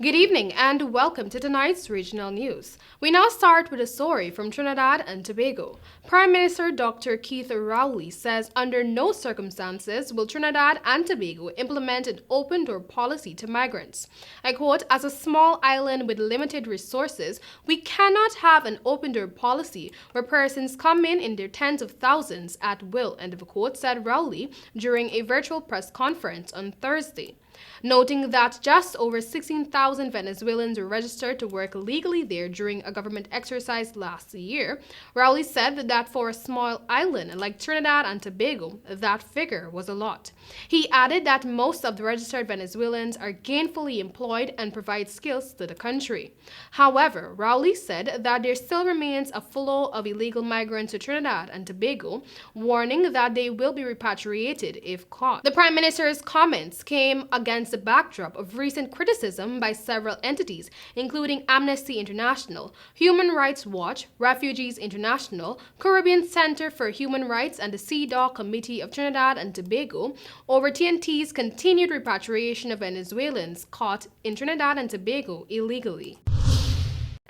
Good evening and welcome to tonight's regional news. We now start with a story from Trinidad and Tobago. Prime Minister Dr. Keith Rowley says under no circumstances will Trinidad and Tobago implement an open-door policy to migrants. I quote, "As a small island with limited resources, we cannot have an open-door policy where persons come in their tens of thousands at will," end of quote, said Rowley during a virtual press conference on Thursday. Noting that just over 16,000 Venezuelans were registered to work legally there during a government exercise last year, Rowley said that for a small island like Trinidad and Tobago, that figure was a lot. He added that most of the registered Venezuelans are gainfully employed and provide skills to the country. However, Rowley said that there still remains a flow of illegal migrants to Trinidad and Tobago, warning that they will be repatriated if caught. The Prime Minister's comments came against the backdrop of recent criticism by several entities, including Amnesty International, Human Rights Watch, Refugees International, Caribbean Center for Human Rights, and the CEDAW Committee of Trinidad and Tobago, over TNT's continued repatriation of Venezuelans caught in Trinidad and Tobago illegally.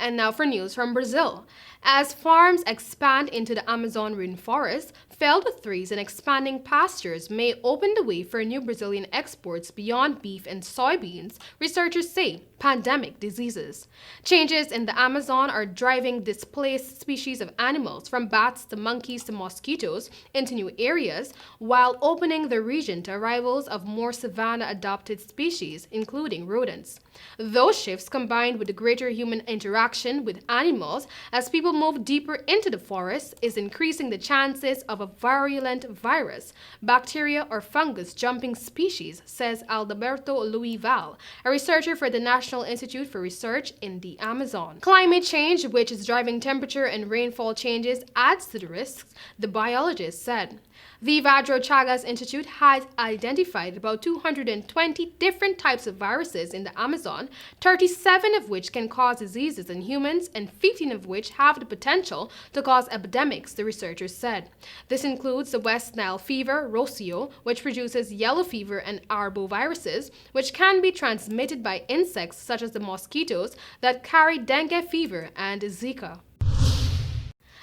And now for news from Brazil. As farms expand into the Amazon rainforest, felled trees and expanding pastures may open the way for new Brazilian exports beyond beef and soybeans, researchers say. Pandemic diseases. Changes in the Amazon are driving displaced species of animals, from bats to monkeys to mosquitoes, into new areas, while opening the region to arrivals of more savanna-adapted species, including rodents. Those shifts, combined with the greater human interaction with animals as people move deeper into the forest, is increasing the chances of a virulent virus, bacteria, or fungus jumping species, says Alberto Luis Val, a researcher for the National Institute for Research in the Amazon. Climate change, which is driving temperature and rainfall changes, adds to the risks, the biologist said. The Evandro Chagas Institute has identified about 220 different types of viruses in the Amazon, 37 of which can cause diseases in humans and 15 of which have the potential to cause epidemics, the researchers said. This includes the West Nile fever, Rocio, which produces yellow fever, and arboviruses, which can be transmitted by insects such as the mosquitoes that carry dengue fever and Zika.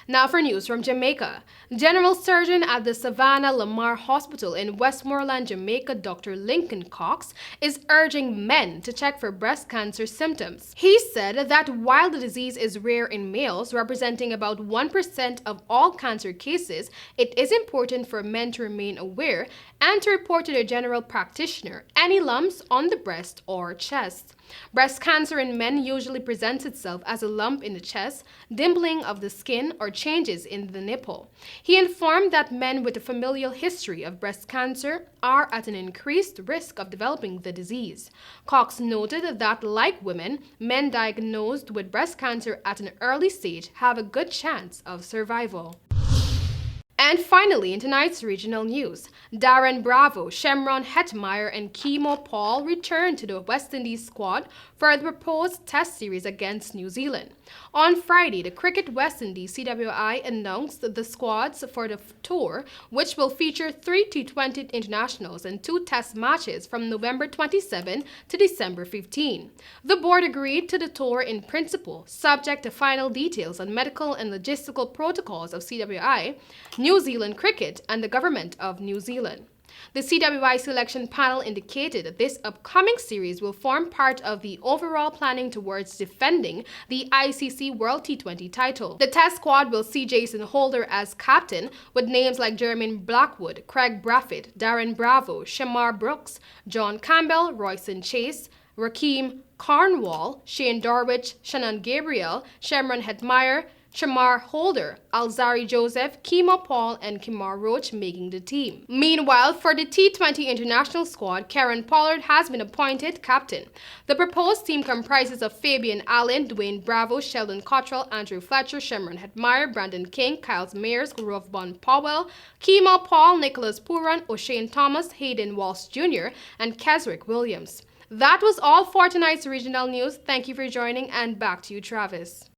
Now for news from Jamaica. General Surgeon at the Savannah Lamar Hospital in Westmoreland, Jamaica, Dr. Lincoln Cox, is urging men to check for breast cancer symptoms. He said that while the disease is rare in males, representing about 1% of all cancer cases, it is important for men to remain aware and to report to their general practitioner any lumps on the breast or chest. Breast cancer in men usually presents itself as a lump in the chest, dimpling of the skin, or changes in the nipple. He informed that men with a familial history of breast cancer are at an increased risk of developing the disease. Cox noted that, like women, men diagnosed with breast cancer at an early stage have a good chance of survival. And finally, in tonight's regional news, Darren Bravo, Shemron Hetmeyer, and Kimo Paul returned to the West Indies squad for the proposed test series against New Zealand. On Friday, the Cricket West Indies CWI announced the squads for the tour, which will feature 3 T20 internationals and 2 test matches from November 27 to December 15. The board agreed to the tour in principle, subject to final details on medical and logistical protocols of CWI, New Zealand Cricket, and the Government of New Zealand. The CWI selection panel indicated that this upcoming series will form part of the overall planning towards defending the ICC World T20 title. The test squad will see Jason Holder as captain, with names like Jermaine Blackwood, Craig Braffett, Darren Bravo, Shamar Brooks, John Campbell, Royston Chase, Rakeem Cornwall, Shane Dorwich, Shannon Gabriel, Shemron Hetmeyer, Shamar Holder, Alzari Joseph, Kimo Paul, and Kimar Roach making the team. Meanwhile, for the T20 international squad, Karen Pollard has been appointed captain. The proposed team comprises of Fabian Allen, Dwayne Bravo, Sheldon Cottrell, Andrew Fletcher, Shemron Hetmeyer, Brandon King, Kyles Mayers, Ruff Bon Powell, Kimo Paul, Nicholas Puran, O'Shane Thomas, Hayden Walsh Jr., and Kesrick Williams. That was all for tonight's regional news. Thank you for joining, and back to you, Travis.